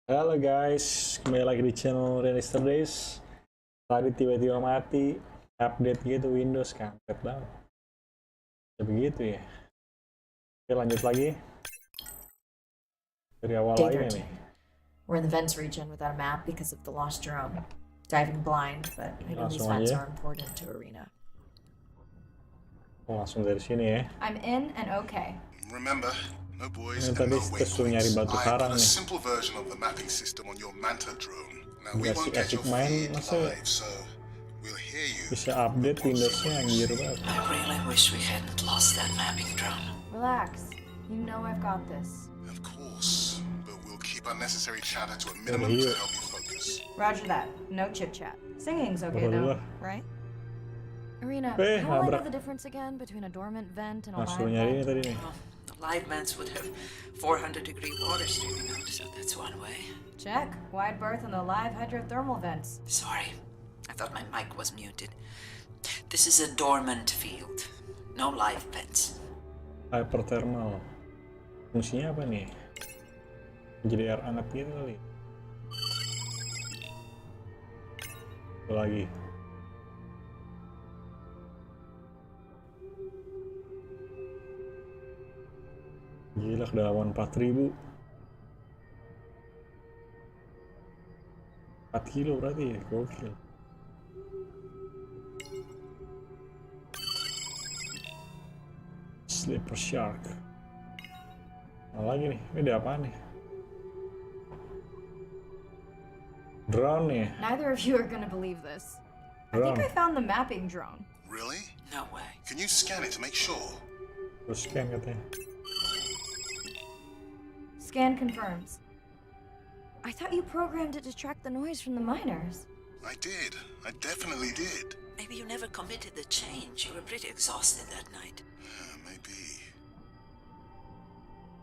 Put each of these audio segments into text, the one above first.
Halo guys, kembali lagi di channel Days. Tadi tiba-tiba mati, update gitu Windows, kampret banget. Ya begitu ya. Oke, lanjut lagi. Dari awal Day lagi 13. nih. We're in the vents region without a map because of the lost drone. Diving blind, but I know these Langsung vents aja. are important to Arena. Langsung dari sini ya. I'm in and okay. Remember, no boys Ini and tadi no disuruh nyari waypoints. batu I karang put a nih. simple version of the mapping system on your Manta drone. Now we Gak si won't get Epic your main, feed masa live, so we'll hear you. bisa update Windowsnya anjir banget. I really wish we hadn't lost that mapping drone. Relax. You know I've got this. Of course, but we'll keep unnecessary chatter to a minimum to help you focus. Roger that. No chit-chat. Singing's okay Betul though, lah. right? Arena, Eh, how will I know nabrak. the difference again between a dormant vent and a Langsung live nyari ini vent? tadi nih. Well, the live vents would have 400-degree water streaming out, so that's one way. Check. Wide berth on the live hydrothermal vents. Sorry, I thought my mic was muted. This is a dormant field. No live vents. Hyperthermal. Fungsinya apa nih? Jadi air hangat gitu kali. Itu lagi. Gila, kedalaman 4000. 4 kilo berarti ya, gokil. Sleeper shark. Nah, lagi nih, ini ada apaan nih? Drone nih. Neither of you are gonna believe this. I think I found the mapping drone. Really? No way. Can you scan it to make sure? Terus scan katanya. Scan confirms. I thought you programmed it to track the noise from the miners. I did. I definitely did. Maybe you never committed the change. You were pretty exhausted that night. Maybe.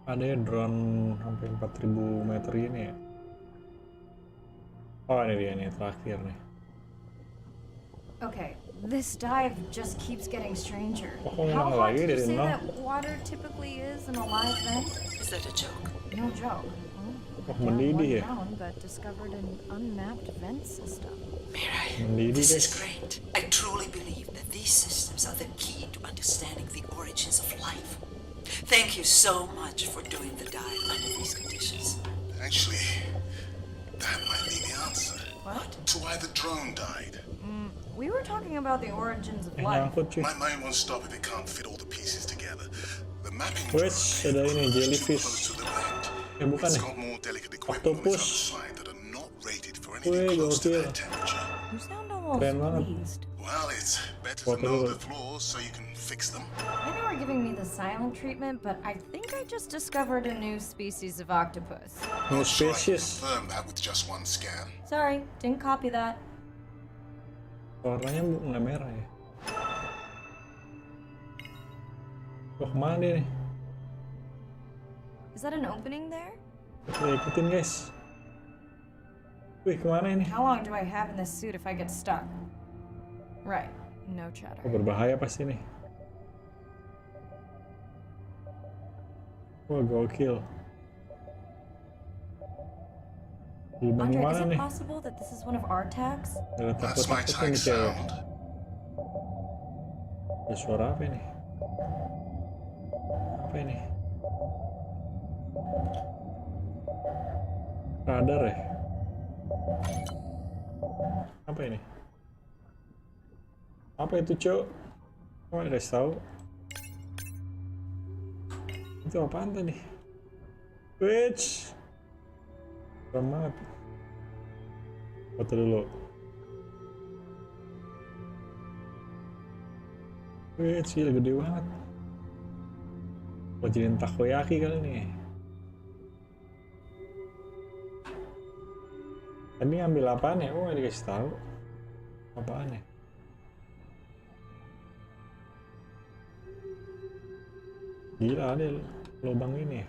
Ada ya drone sampai 4000 meter ini ya. Oh, ini dia nih, terakhir nih. Okay, this dive just keeps getting stranger. Oh, How ngomong hot lagi did you dari say nol. that water typically is in a live vent? Is that a joke? No joke. Oh, Down mendidih ya. one down, but discovered an unmapped vent system. Mirai, Mendidih this is guys. great. I truly believe that these systems are the key to understanding the origins of life. Thank you so much for doing the dive under these conditions. Actually, that might be the answer. What? To why the drone died. We were talking about the origins of life. Nyangkut cuy. My mind won't stop if it can't fit all the pieces together. The mapping Wait, drone ada ini is too jellyfish. close to the vent. Bukan It's ya? got more delicate equipment on its other Octopus. side that are not rated for Wih, anything close to gokil. that temperature. You sound almost Keren banget. pleased. Well, it's better What to know the- the flaws so you can fix them. I know we're giving me the silent treatment, but I think I just discovered a new species of octopus. New Not sure I can species. confirm that with just one scan. Sorry, didn't copy that. Warnanya nggak merah ya. Wah, kemana dia nih? Is that an opening there? Kita ikutin guys. Wih, kemana ini? How long do I have in this suit if I get stuck? Right, no Oh, chatter. berbahaya pasti nih. Wah, gokil. Lubang Andre, is mana it nih? possible that this is one of our tags? Ada That's my takut-takutnya tag nih cewek. sound. Ada suara apa ini? Apa ini? Radar ya? Apa ini? Apa itu, Cok? Oh, ada tahu. Itu apaan tadi? Witch. Serem banget. Foto dulu. Witch, gila gede banget. Buat jadiin takoyaki kali nih. Tadi ngambil apaan ya? Oh, nggak dikasih tahu. Apaan ya? Gila, ada lubang ini ya.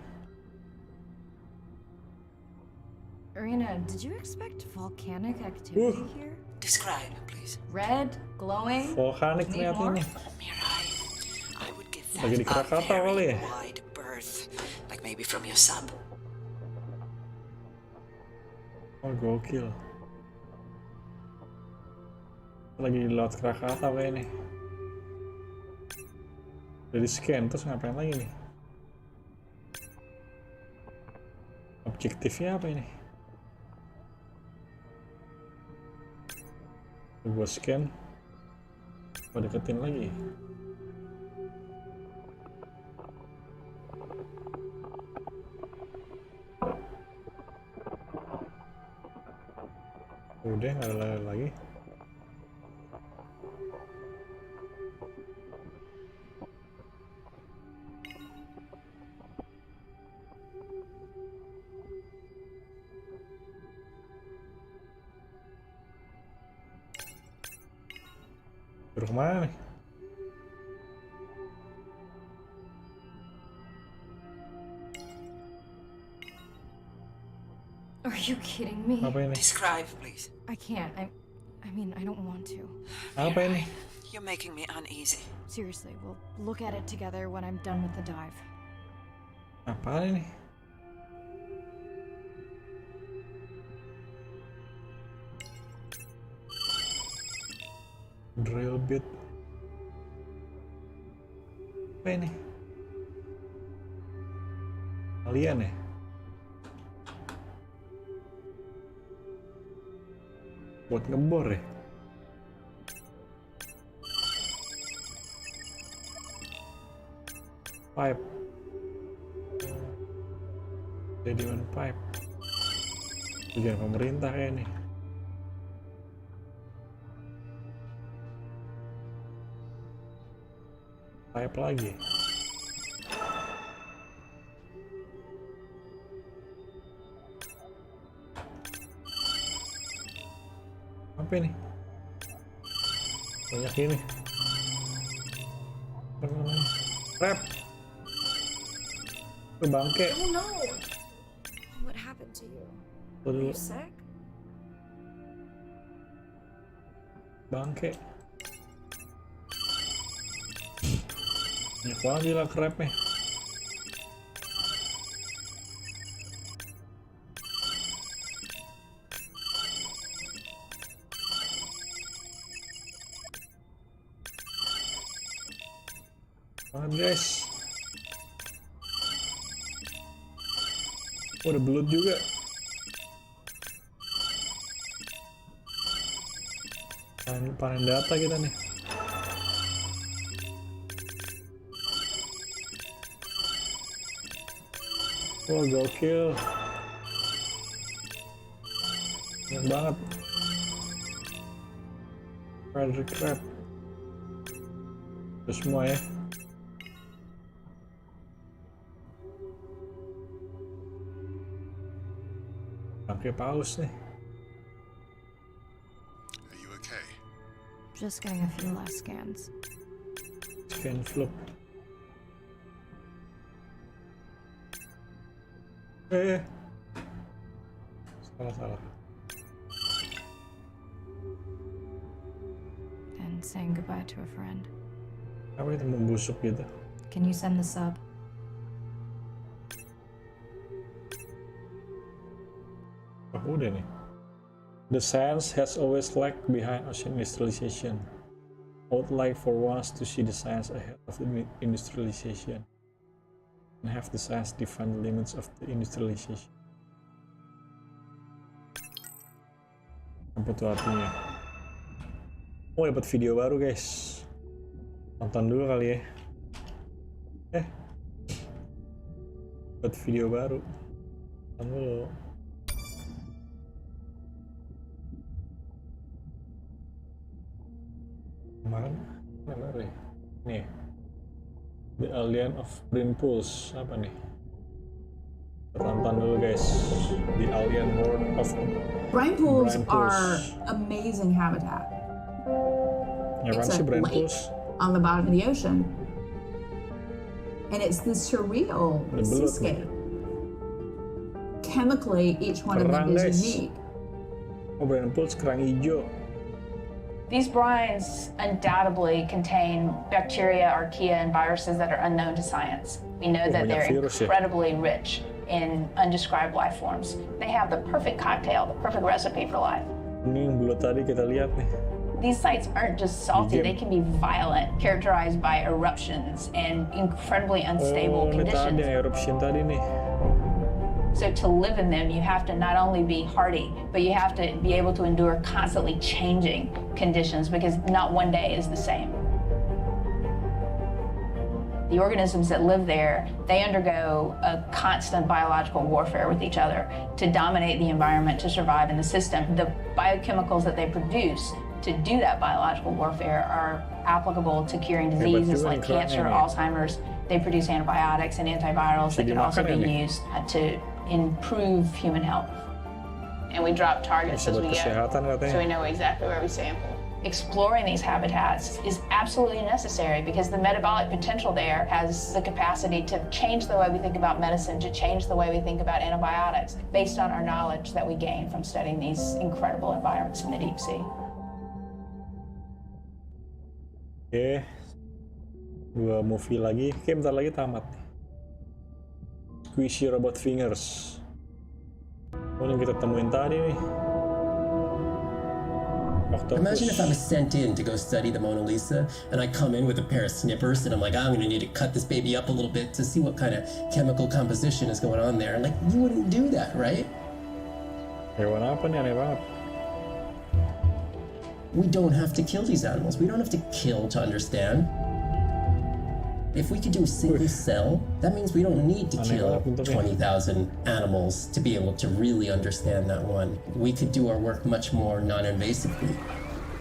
Arena, did you expect volcanic activity here? Describe, please. Red, glowing. Volkanik Need ternyata more? ini. Mirai, I would give Lagi di that a Krakatau kali very ya? wide berth, like maybe from your sub. Oh, gokil. Lagi di laut Krakatau kayak nih. Jadi scan, terus ngapain lagi nih? Objektifnya apa ini? Gue scan. Gue deketin lagi. Udah, nggak ada lagi. Suruh kemana nih? Are you kidding me? Apa ini? Describe, please. I can't. I mean, I don't want to. Apa ini? You're making me uneasy. Seriously, we'll look at it together when I'm done with the dive. Apaan ini? Drill bit. Apa ini? Alien ya? Buat ngebor ya? Pipe. Sedimen pipe. Tujuan pemerintah kayak nih. Pipe lagi. Apa ini? Banyak ini. Apa namanya? Trap. Itu bangke. Oh no! What happened to you? Are Dulu you sick? bangke. Banyak banget gila crabnya. Banget guys. Oh, ada belut juga. Panen data kita nih. Wah, gokil. Banyak banget. Frederick Crab. Itu semua ya. Pakai paus nih. Are you okay? Just getting a few last scans. Scan flip. Salah. And saying goodbye to a friend. Apa itu membusuk gitu? Can you send the sub? Oh, udah nih. The science has always lagged behind ocean industrialization. I would like for once to see the science ahead of the industrialization and have the science define the limits of the industrialization. Apa tuh artinya? Oh, dapat video baru guys. Tonton dulu kali ya. Dapat video baru. Tonton dulu. Kemarin baru ya? Nih, The Alien of Brain Pulse. Apa nih? Tonton dulu guys. The Alien World of Brain pools Brain are pools. amazing habitat Ya kan It's sih a Brain lake. Pulse? on the bottom of the ocean. And it's this surreal The belut seascape. Chemically, each one of Kerang, them is guys. unique. Oh, Brain Pulse kerang hijau. These brines undoubtedly contain bacteria, archaea, and viruses that are unknown to science. We know that Banyak they're virus ya? incredibly rich in undescribed life forms. They have the perfect cocktail, the perfect recipe for life. Ini yang belut tadi kita lihat nih. These sites aren't just salty, they can be violent, characterized by eruptions and incredibly unstable Ini tadi conditions. yang eruption tadi nih. So to live in them, you have to not only be hardy, but you have to be able to endure constantly changing conditions because not one day is the same. The organisms that live there, they undergo a constant biological warfare with each other to dominate the environment, to survive in the system. The biochemicals that they produce to do that biological warfare are applicable to curing diseases like cancer, Alzheimer's. They produce antibiotics and antivirals that can also be used to improve human health. And we drop targets as we go, so we know exactly where we sample. Exploring these habitats is absolutely necessary because the metabolic potential there has the capacity to change the way we think about medicine, to change the way we think about antibiotics, based on our knowledge that we gain from studying these incredible environments in the deep sea. Oke, 2 movie lagi. Oke, bentar lagi tamat. Squishy Robot Fingers. Oh, yang kita temuin tadi nih. Imagine if I was sent in to go study the Mona Lisa and I come in with a pair of snippers and I'm like, I'm gonna need to cut this baby up a little bit to see what kind of chemical composition is going on there. Like, you wouldn't do that, right? Hewan apa nih, aneh banget. We don't have to kill these animals. We don't have to kill to understand. If we could do a single cell, that means we don't need to kill 20,000 animals to be able to really understand that one. We could do our work much more non-invasively.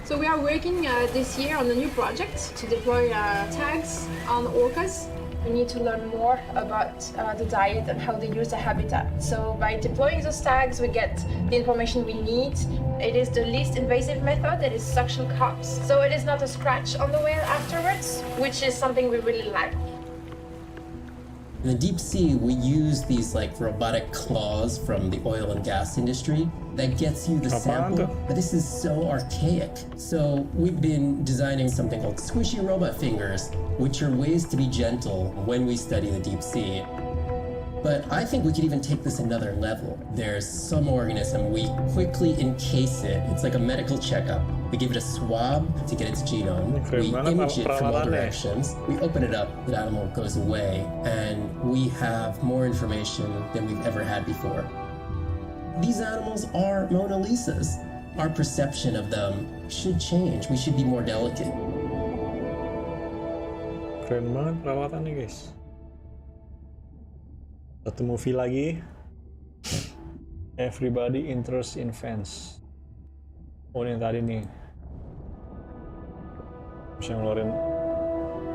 So we are working this year on a new project to deploy tags on orcas. We need to learn more about the diet and how they use the habitat. So by deploying those tags, we get the information we need. It is the least invasive method, it is suction cups. So it is not a scratch on the whale afterwards, which is something we really like. In the deep sea, we use these like robotic claws from the oil and gas industry that gets you the sample, but this is so archaic. So we've been designing something called squishy robot fingers, which are ways to be gentle when we study the deep sea. But I think we could even take this another level. There's some organism, we quickly encase it. It's like a medical checkup. We give it a swab to get its genome. We image it from all directions. We open it up, the animal goes away, and we have more information than we've ever had before. These animals are Mona Lisas. Our perception of them should change. We should be more delicate. Keren banget perawatannya, guys. Satu movie lagi. Everybody Interested in Fence. Oh, ini yang tadi nih. Bisa ngeluarin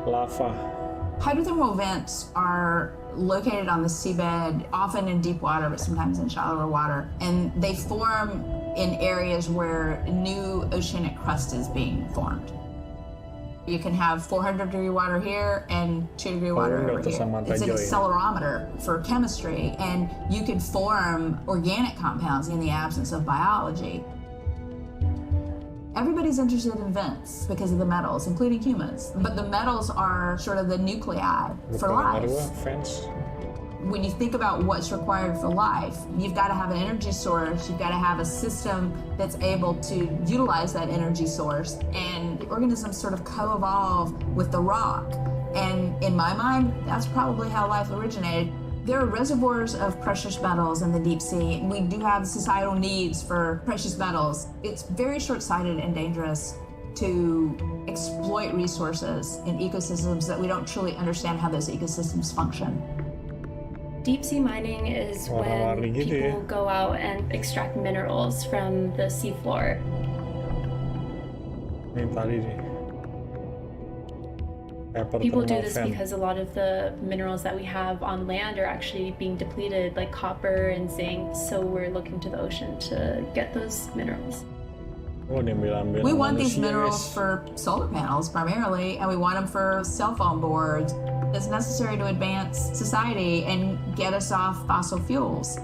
lava. Hydrothermal vents are located on the seabed, often in deep water, but sometimes in shallower water. And they form in areas where new oceanic crust is being formed. You can have 400-degree water here and 2-degree water over here. It's an accelerometer for chemistry, and you can form organic compounds in the absence of biology. Everybody's interested in vents because of the metals, including humans. But the metals are sort of the nuclei for life. When you think about what's required for life, you've got to have an energy source, you've got to have a system that's able to utilize that energy source, and the organisms sort of co-evolve with the rock. And in my mind, that's probably how life originated. There are reservoirs of precious metals in the deep sea. We do have societal needs for precious metals. It's very short-sighted and dangerous to exploit resources in ecosystems that we don't truly understand how those ecosystems function. Deep sea mining is when people go out and extract minerals from the seafloor. People do this because a lot of the minerals that we have on land are actually being depleted, like copper and zinc, so we're looking to the ocean to get those minerals. We want these minerals for solar panels primarily, and we want them for cell phone boards. It's necessary to advance society and get us off fossil fuels.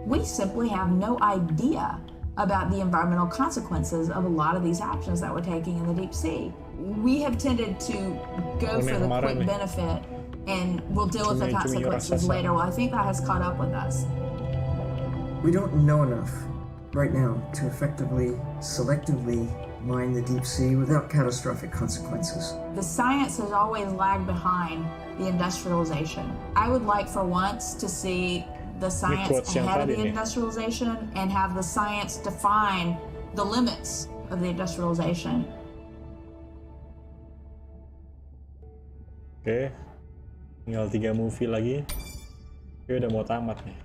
We simply have no idea about the environmental consequences of a lot of these actions that we're taking in the deep sea. We have tended to go for the quick benefit and we'll deal with the consequences later. Well, I think that has caught up with us. We don't know enough right now to effectively, selectively mine the deep sea without catastrophic consequences. The science has always lagged behind the industrialization. I would like for once to see the science ahead of the industrialization and have the science define the limits of the industrialization. Oke, tinggal 3 movie lagi. Oke, udah mau tamat nih.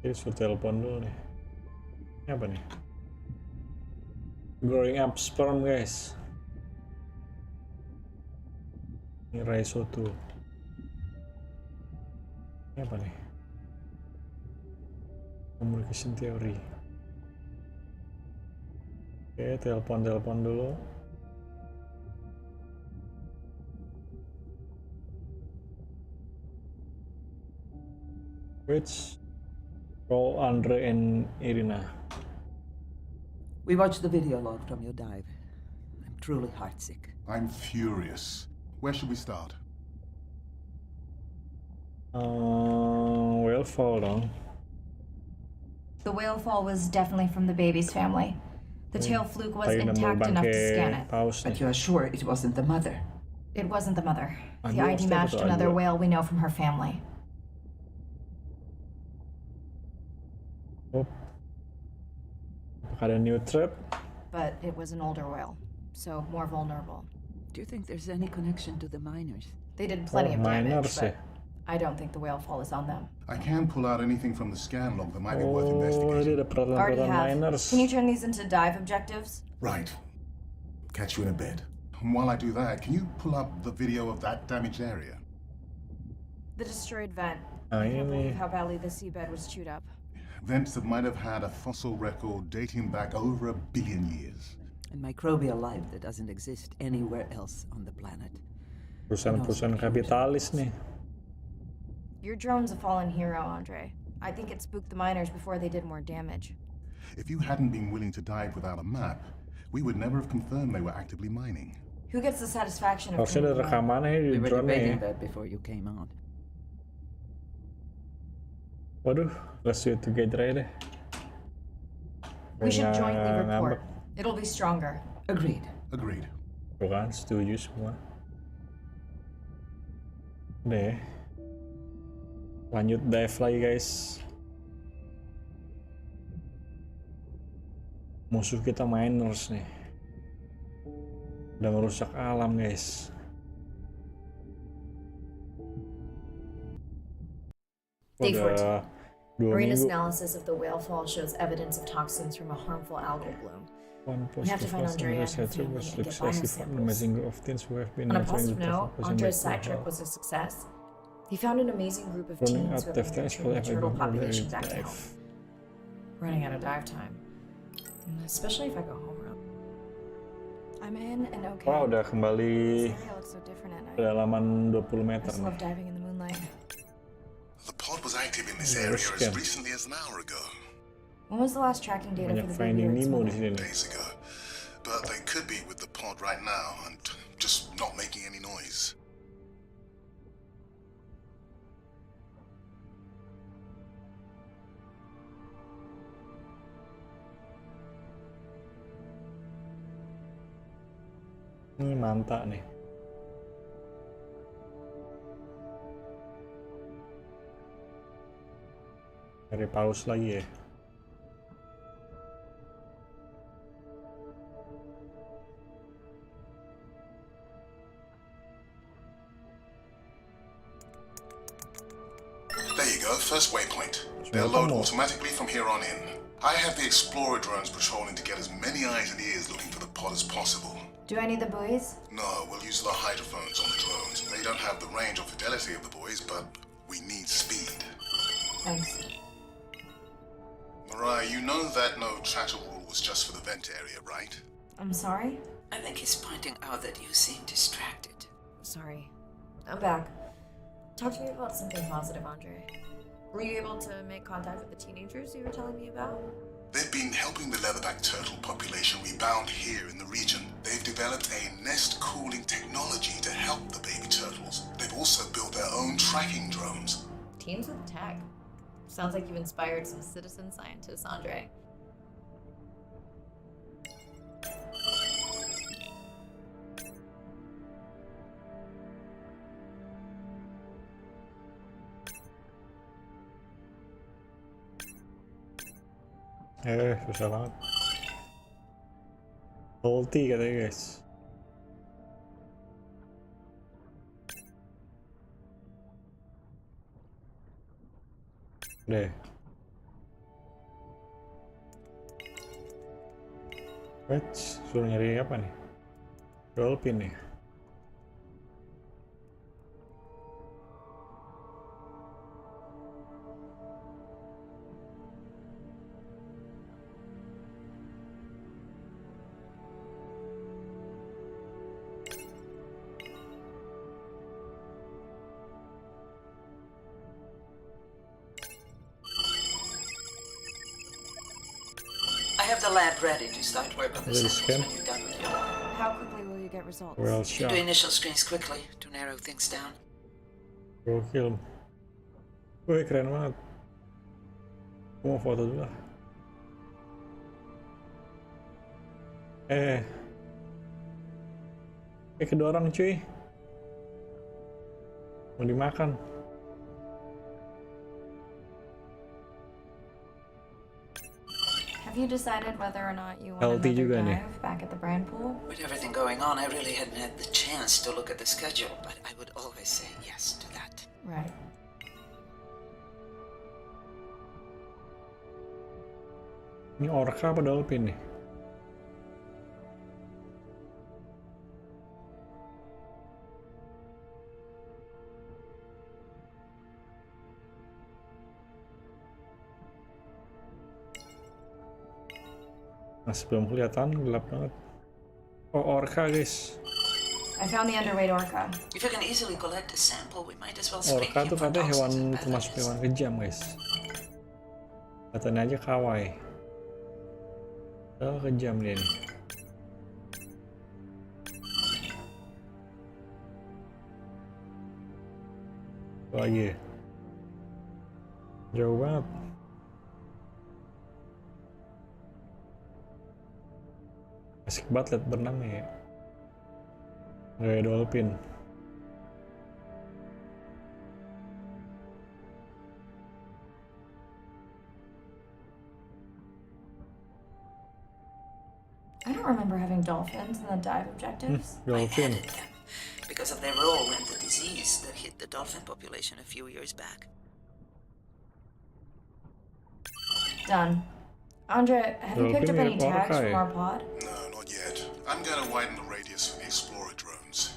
Oke, suruh telepon dulu nih. Ini apa nih? Growing up sperm, guys. Ini Raiso tuh. Ini apa nih? Communication theory. Oke, telepon dulu. Which call Andre and Irina. We watched the video log from your dive. I'm truly heartsick. I'm furious. Where should we start? Whale fall dong. The whale fall was definitely from the baby's family. The tail fluke was intact enough to scan it. But you are sure it wasn't the mother? It wasn't the mother. The ID matched another whale we know from her family. Oh. Apakah ada new trap? But it was an older whale, so more vulnerable. Do you think there's any connection to the miners? They did plenty of damage, miners, but I don't think the whale fall is on them. I can pull out anything from the scan log that might be worth investigating. Already have. Can you turn these into dive objectives? Right. Catch you in a bit. And while I do that, can you pull up the video of that damaged area? The destroyed vent. I can't believe how badly the seabed was chewed up. Vents that might have had a fossil record dating back over 1 billion years. And microbial life that doesn't exist anywhere else on the planet. Perusahaan-perusahaan kapitalis nih. Your drone's a fallen hero, Andre. I think it spooked the miners before they did more damage. If you hadn't been willing to dive without a map, we would never have confirmed they were actively mining. Who gets the satisfaction of Harusnya ada rekamannya di drone nya. That before you came on. Waduh, let's do it together aja deh. We should jointly report. It'll be stronger. Agreed. Agreed. Tuh kan, setuju semua. Deh. Lanjut dive lagi, guys. Musuh kita miners nih. Udah merusak alam, guys. Day 14. Marina's analysis of the whale fall shows evidence of toxins from a harmful algal bloom. We have to find Andre and her family and get biosamples. On a positive note, Andre's side trip was a success. He found an amazing group of teens who have been nurturing the turtle population back to health. Running out of dive time. Especially if I go home early. I'm in and okay. Wah, udah kembali kedalaman 20 meter I just love diving in the moonlight. The pod was active in this area as recently as an hour ago. When was the last tracking data for the baby Nemo di sini. Days ago. But they could be with the pod right now and just not making any noise. Ini mantap nih. Dari paus lagi ya. There you go, first waypoint. They'll load automatically from here on in. I have the Explorer drones patrolling to get as many eyes and ears looking for the pod as possible. Do I need the buoys? No, we'll use the hydrophones on the drones. They don't have the range or fidelity of the buoys, but we need speed. Thanks. Mariah, you know that no chatter rule was just for the vent area, right? I'm sorry? I think he's pointing out that you seem distracted. Sorry. I'm back. Talk to me about something positive, Andre. Were you able to make contact with the teenagers you were telling me about? They've been helping the leatherback turtle population rebound here in the region. They've developed a nest cooling technology to help the baby turtles. They've also built their own tracking drones. Teams with tech. Sounds like you've inspired some citizen scientists, Andre. Susah banget. Ulti katanya guys. Deh. Suruh nyari apa nih? Dolphin nih. I have the lab ready to start work on the samples when you're done with your lab. How quickly will you get results? Well You shot. do initial screens quickly to narrow things down. Gokil. Wih keren banget. Aku mau foto dulu lah. Kedorong cuy. Mau dimakan. Have you decided whether or not you want Healthy another juga nih. dive back at the brand pool? With everything going on, I really hadn't had the chance to look at the schedule, but I would always say yes to that. Right. Ini orca apa dolphin nih? Masih belum kelihatan, gelap banget. Oh, orca guys. I found the underweight orca. If you can easily collect a sample, we might as well screen Orca him tuh for katanya toxins hewan and termasuk pathogens. hewan kejam guys. Katanya aja kawaii. Oh, kejam dia nih. Apa lagi ya? Jauh banget. Asik banget liat berenang ya. Kayak dolphin. I don't remember having dolphins in the dive objectives. I Dolphin. added them because of their role in the disease that hit the dolphin population a few years back. Done. Andre, have you picked up any tags from our pod? No, not yet. I'm going to widen the radius for the explorer drones.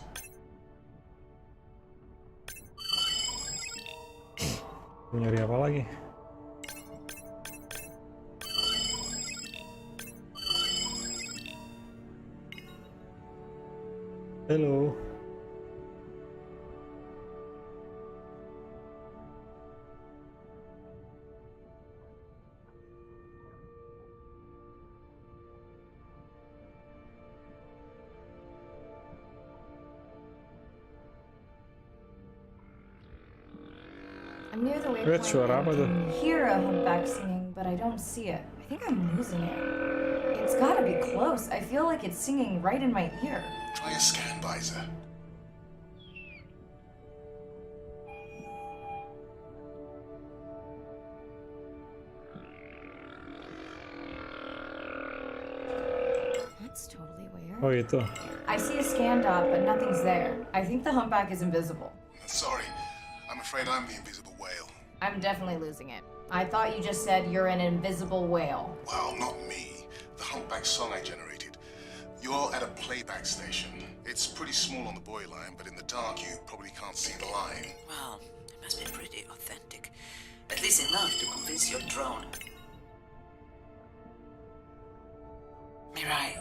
Mau nyari apa lagi? Halo. I'm near the Lihat waypoint suara apa and tuh? can hear a humpback singing, but I don't see it. I think I'm losing it. It's gotta be close. I feel like it's singing right in my ear. Try a scan visor. That's totally weird. Oh itu. I see a scan dot, but nothing's there. I think the humpback is invisible. Sorry, I'm afraid I'm the invisible whale. I'm definitely losing it. I thought you just said you're an invisible whale. Well, not me. The humpback song I generated. You're at a playback station. It's pretty small on the buoy line, but in the dark you probably can't see the line. Well, it must be pretty authentic. At least enough to convince your drone. Mirai,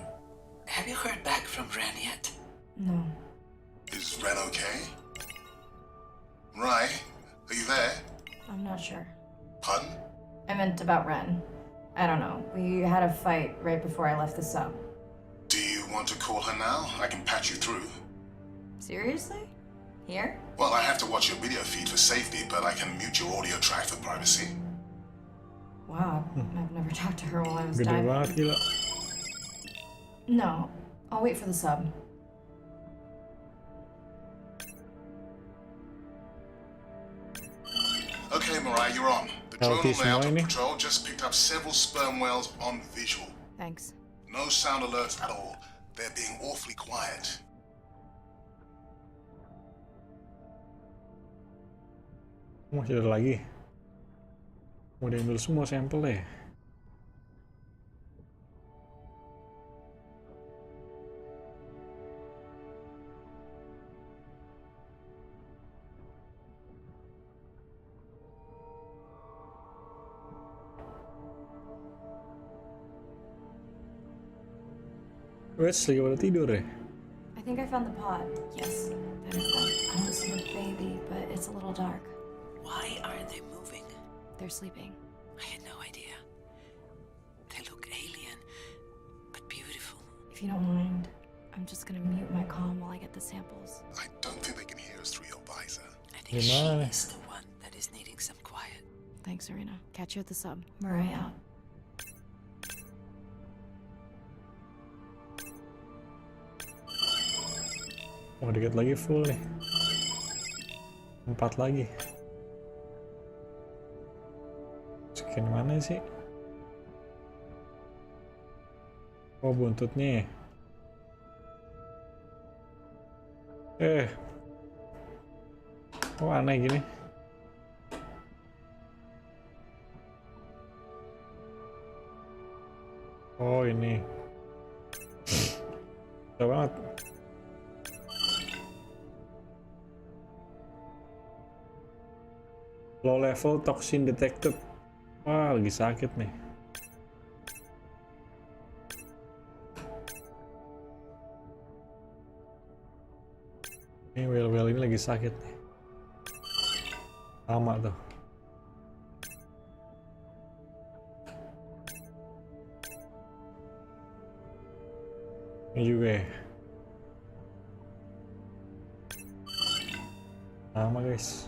have you heard back from Ren yet? No. Is Ren okay? Rai, are you there? I'm not sure. Pardon? I meant about Ren. I don't know. We had a fight right before I left the sub. Do you want to call her now? I can patch you through. Seriously? Here? Well, I have to watch your video feed for safety, but I can mute your audio track for privacy. Wow, I've never talked to her while I was Gede diving. banget gila. No, I'll wait for the sub. Okay, Mariah, you're on. The drone on the outer patrol just picked up several sperm whales on visual. Thanks. No sound alerts at all. They're being awfully quiet. Masih ada lagi. Mau diambil semua sampelnya. Wes, lagi pada tidur ya? I think I found the pod. Yes, that is them. I don't see the baby, but it's a little dark. Why aren't they moving? They're sleeping. I had no idea. They look alien, but beautiful. If you don't mind, I'm just gonna mute my comm while I get the samples. I don't think they can hear us through your visor. I think she is the one that is needing some quiet. Thanks, Arena. Catch you at the sub. Mariah out. Oh, dikit lagi full nih. 4 lagi. Skin mana sih? Oh, buntutnya. Oh, aneh gini. Oh, ini. Susah banget. Low level toxin detected. Wah, lagi sakit nih. Ini whale ini lagi sakit nih. Lama tuh. Ini juga ya. Lama guys.